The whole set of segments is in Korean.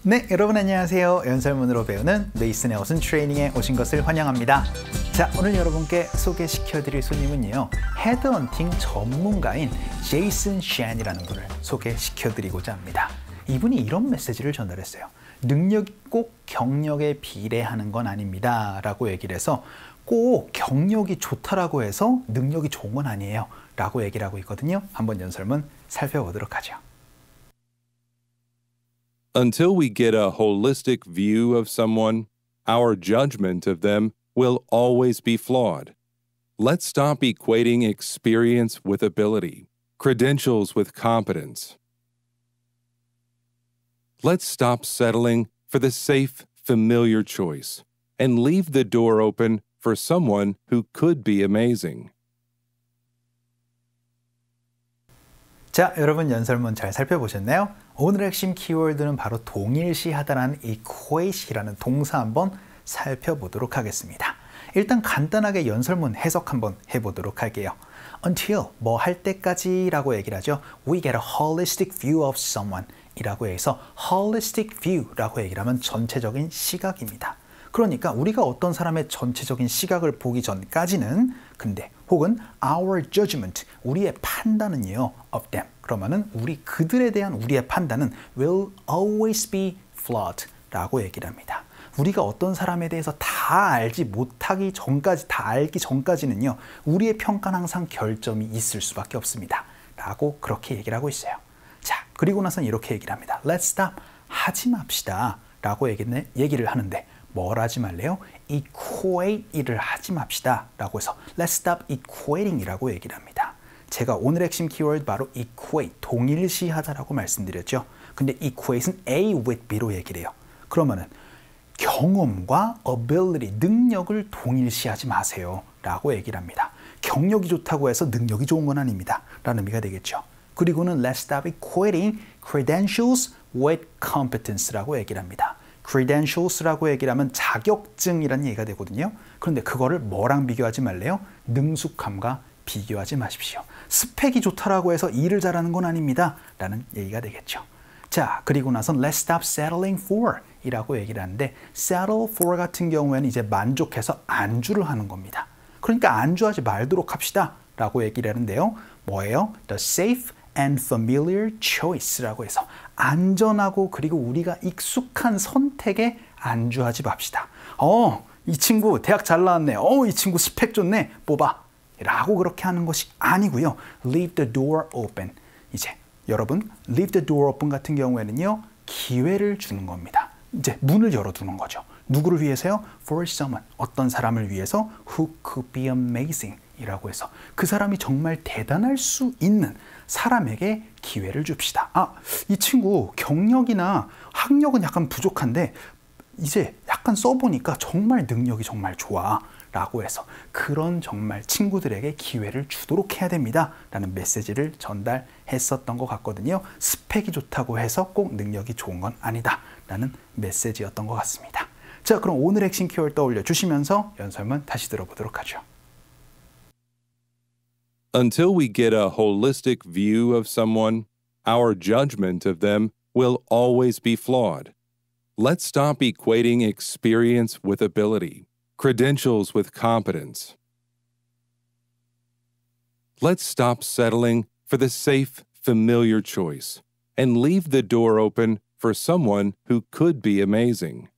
네, 여러분 안녕하세요. 연설문으로 배우는 메이슨의 어순 트레이닝에 오신 것을 환영합니다. 자, 오늘 여러분께 소개시켜드릴 손님은요, 헤드헌팅 전문가인 제이슨 쟈이라는 분을 소개시켜드리고자 합니다. 이분이 이런 메시지를 전달했어요. 능력이 꼭 경력에 비례하는 건 아닙니다 라고 얘기를 해서, 꼭 경력이 좋다라고 해서 능력이 좋은 건 아니에요 라고 얘기를 하고 있거든요. 한번 연설문 살펴보도록 하죠. Until we get a holistic view of someone, our judgment of them will always be flawed. Let's stop equating experience with ability, credentials with competence. Let's stop settling for the safe, familiar choice and leave the door open for someone who could be amazing. 자, 여러분 연설문 잘 살펴보셨나요? 오늘의 핵심 키워드는 바로 동일시하다라는 equate이라는 동사 한번 살펴보도록 하겠습니다. 일단 간단하게 연설문 해석 한번 해보도록 할게요. Until, 뭐 할 때까지라고 얘기를 하죠. We get a holistic view of someone 이라고 해서 holistic view라고 얘기를 하면 전체적인 시각입니다. 그러니까 우리가 어떤 사람의 전체적인 시각을 보기 전까지는, 근데 혹은 our judgment, 우리의 판단은요, of them, 그러면은 그들에 대한 우리의 판단은 will always be flawed 라고 얘기를 합니다. 우리가 어떤 사람에 대해서 다 알기 전까지는요, 우리의 평가는 항상 결점이 있을 수밖에 없습니다 라고 그렇게 얘기를 하고 있어요. 자, 그리고 나서는 이렇게 얘기를 합니다. Let's stop, 하지 맙시다 라고 얘기를 하는데, 뭘 하지 말래요? equate를 하지 맙시다 라고 해서 let's stop equating 이라고 얘기를 합니다. 제가 오늘 핵심 키워드 바로 equate, 동일시하다라고 말씀드렸죠. 근데 equate은 A with B로 얘기를 해요. 그러면은 경험과 ability, 능력을 동일시하지 마세요 라고 얘기를 합니다. 경력이 좋다고 해서 능력이 좋은 건 아닙니다 라는 의미가 되겠죠. 그리고는 let's stop equating credentials with competence라고 얘기를 합니다. credentials라고 얘기를 하면 자격증이라는 얘기가 되거든요. 그런데 그거를 뭐랑 비교하지 말래요? 능숙함과 비교하지 마십시오. 스펙이 좋다라고 해서 일을 잘하는 건 아닙니다 라는 얘기가 되겠죠. 자, 그리고 나선 let's stop settling for 이라고 얘기를 하는데, settle for 같은 경우에는 이제 만족해서 안주를 하는 겁니다. 그러니까 안주하지 말도록 합시다 라고 얘기를 하는데요. 뭐예요? The safe and familiar choice라고 해서 안전하고 그리고 우리가 익숙한 선택에 안주하지 맙시다. 이 친구 대학 잘 나왔네. 이 친구 스펙 좋네. 뽑아. 라고 그렇게 하는 것이 아니고요. Leave the door open. 이제 여러분, leave the door open 같은 경우에는요, 기회를 주는 겁니다. 이제 문을 열어두는 거죠. 누구를 위해서요? For someone, 어떤 사람을 위해서 who could be amazing 이라고 해서 그 사람이 정말 대단할 수 있는 사람에게 기회를 줍시다. 이 친구 경력이나 학력은 약간 부족한데 이제 약간 써보니까 정말 능력이 정말 좋아 라고 해서 그런 정말 친구들에게 기회를 주도록 해야 됩니다 라는 메시지를 전달했었던 것 같거든요. 스펙이 좋다고 해서 꼭 능력이 좋은 건 아니다 라는 메시지였던 것 같습니다. 자, 그럼 오늘 핵심 키워드 떠올려 주시면서 연설문 다시 들어보도록 하죠. Until we get a holistic view of someone, our judgment of them will always be flawed. Let's stop equating experience with ability, credentials with competence. Let's stop settling for the safe, familiar choice and leave the door open for someone who could be amazing.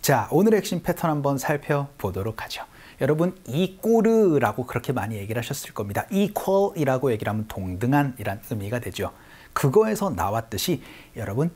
자, 오늘의 핵심 패턴 한번 살펴보도록 하죠. 여러분, equal라고 그렇게 많이 얘기를 하셨을 겁니다. equal이라고 얘기를 하면 동등한이란 의미가 되죠. 그거에서 나왔듯이 여러분,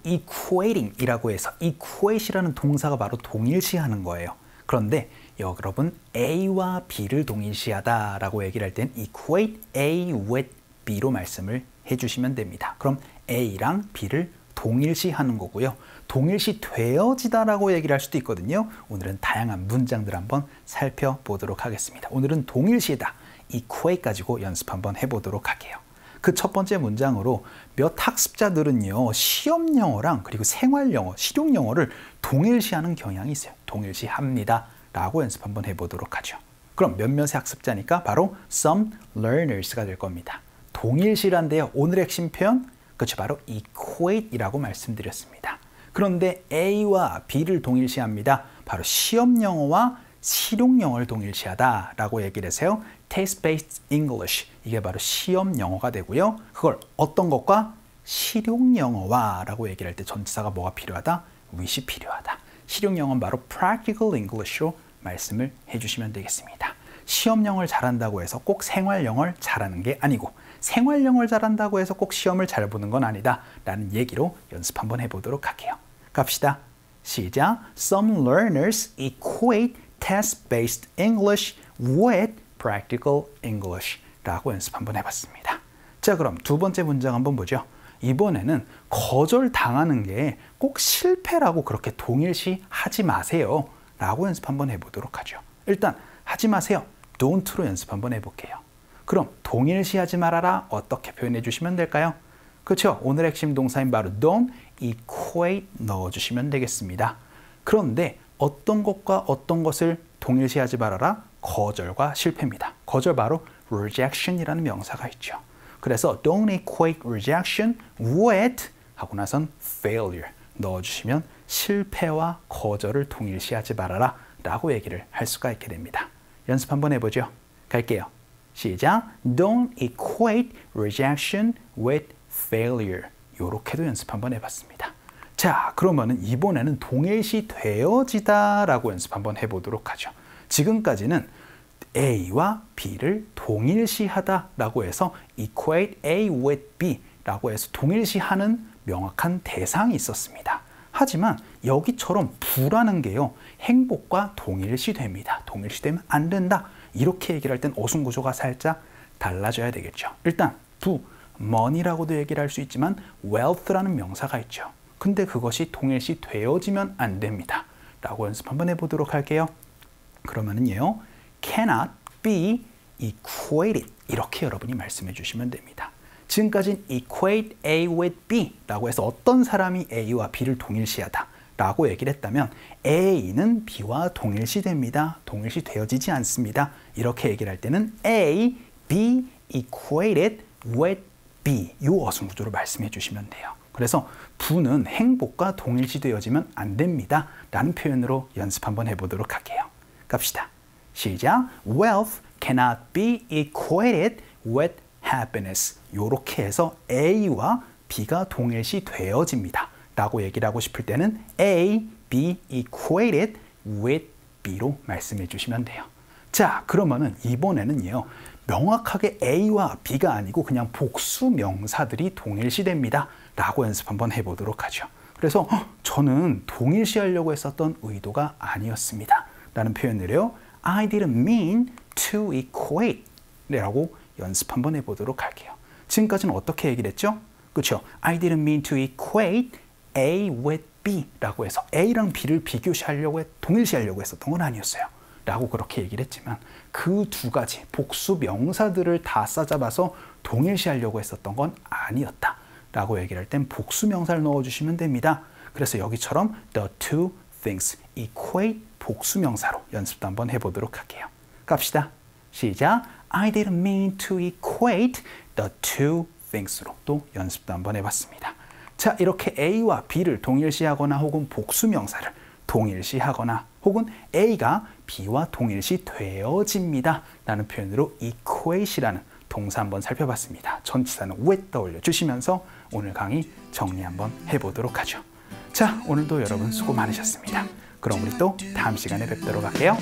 equating이라고 해서 equate이라는 동사가 바로 동일시하는 거예요. 그런데 여러분, A와 B를 동일시하다라고 얘기를 할 때는 equate A with B로 말씀을 해주시면 됩니다. 그럼 A랑 B를 동일시하는 거고요. 동일시 되어지다라고 얘기를 할 수도 있거든요. 오늘은 다양한 문장들 한번 살펴보도록 하겠습니다. 오늘은 동일시다, equate 가지고 연습 한번 해보도록 할게요. 그 첫 번째 문장으로 몇 학습자들은요, 시험 영어랑 그리고 생활 영어, 실용 영어를 동일시하는 경향이 있어요. 동일시합니다 라고 연습 한번 해보도록 하죠. 그럼 몇몇의 학습자니까 바로 some learners가 될 겁니다. 동일시란데요. 오늘의 핵심 표현, 그렇죠. 바로 equate이라고 말씀드렸습니다. 그런데 A와 B를 동일시합니다. 바로 시험 영어와 실용 영어를 동일시하다라고 얘기를 해서요. Test-based English, 이게 바로 시험 영어가 되고요. 그걸 어떤 것과 실용 영어와 라고 얘기를 할 때 전치사가 뭐가 필요하다? with이 필요하다. 실용 영어는 바로 practical English로 말씀을 해주시면 되겠습니다. 시험 영어를 잘한다고 해서 꼭 생활 영어를 잘하는 게 아니고 생활 영어를 잘한다고 해서 꼭 시험을 잘 보는 건 아니다 라는 얘기로 연습 한번 해보도록 할게요. 갑시다. 시작. Some learners equate test-based English with practical English 라고 연습 한번 해봤습니다. 자, 그럼 두 번째 문장 한번 보죠. 이번에는 거절당하는 게 꼭 실패라고 그렇게 동일시하지 마세요 라고 연습 한번 해보도록 하죠. 일단 하지 마세요. don't로 연습 한번 해볼게요. 그럼 동일시하지 말아라 어떻게 표현해 주시면 될까요? 그렇죠. 오늘 핵심 동사인 바로 don't equate 넣어주시면 되겠습니다. 그런데 어떤 것과 어떤 것을 동일시하지 말아라? 거절과 실패입니다. 거절 바로 rejection이라는 명사가 있죠. 그래서 don't equate rejection with 하고 나선 failure 넣어주시면 실패와 거절을 동일시하지 말아라 라고 얘기를 할 수가 있게 됩니다. 연습 한번 해보죠. 갈게요. 시작. Don't equate rejection with failure. 요렇게도 연습 한번 해봤습니다. 자, 그러면은 이번에는 동일시 되어지다 라고 연습 한번 해보도록 하죠. 지금까지는 A와 B를 동일시하다 라고 해서 equate A with B 라고 해서 동일시하는 명확한 대상이 있었습니다. 하지만 여기처럼 부라는 게요. 행복과 동일시됩니다. 동일시되면 안 된다. 이렇게 얘기를 할 땐 어순 구조가 살짝 달라져야 되겠죠. 일단 부, money라고도 얘기를 할 수 있지만 wealth라는 명사가 있죠. 근데 그것이 동일시 되어지면 안 됩니다. 라고 연습 한번 해보도록 할게요. 그러면은요. cannot be equated. 이렇게 여러분이 말씀해 주시면 됩니다. 지금까지는 equate A with B 라고 해서 어떤 사람이 A와 B를 동일시하다 라고 얘기를 했다면 A는 B와 동일시됩니다. 동일시되어지지 않습니다. 이렇게 얘기를 할 때는 A, B equated with B 이 어순 구조로 말씀해 주시면 돼요. 그래서 부는 행복과 동일시되어지면 안 됩니다. 라는 표현으로 연습 한번 해보도록 할게요. 갑시다. 시작. Wealth cannot be equated with happiness. 이렇게 해서 A와 B가 동일시 되어집니다. 라고 얘기를 하고 싶을 때는 A, B equated with B로 말씀해 주시면 돼요. 자, 그러면은 이번에는요. 명확하게 A와 B가 아니고 그냥 복수 명사들이 동일시됩니다. 라고 연습 한번 해보도록 하죠. 그래서 저는 동일시하려고 했었던 의도가 아니었습니다. 라는 표현으로요. I didn't mean to equate 라고 연습 한번 해보도록 할게요. 지금까지는 어떻게 얘기를 했죠? 그렇죠? I didn't mean to equate A with B 라고 해서 A랑 B를 비교시하려고 동일시하려고 했었던 건 아니었어요. 라고 그렇게 얘기를 했지만 그 두 가지 복수 명사들을 다 싸잡아서 동일시하려고 했었던 건 아니었다. 라고 얘기를 할 땐 복수 명사를 넣어주시면 됩니다. 그래서 여기처럼 the two things equate 복수 명사로 연습도 한번 해보도록 할게요. 갑시다. 시작. I didn't mean to equate the two things로 또 연습도 한번 해봤습니다. 자, 이렇게 A와 B를 동일시하거나 혹은 복수 명사를 동일시하거나 혹은 A가 B와 동일시 되어집니다. 라는 표현으로 equate이라는 동사 한번 살펴봤습니다. 전치사는 with 떠올려 주시면서 오늘 강의 정리 한번 해보도록 하죠. 자, 오늘도 여러분 수고 많으셨습니다. 그럼 우리 또 다음 시간에 뵙도록 할게요.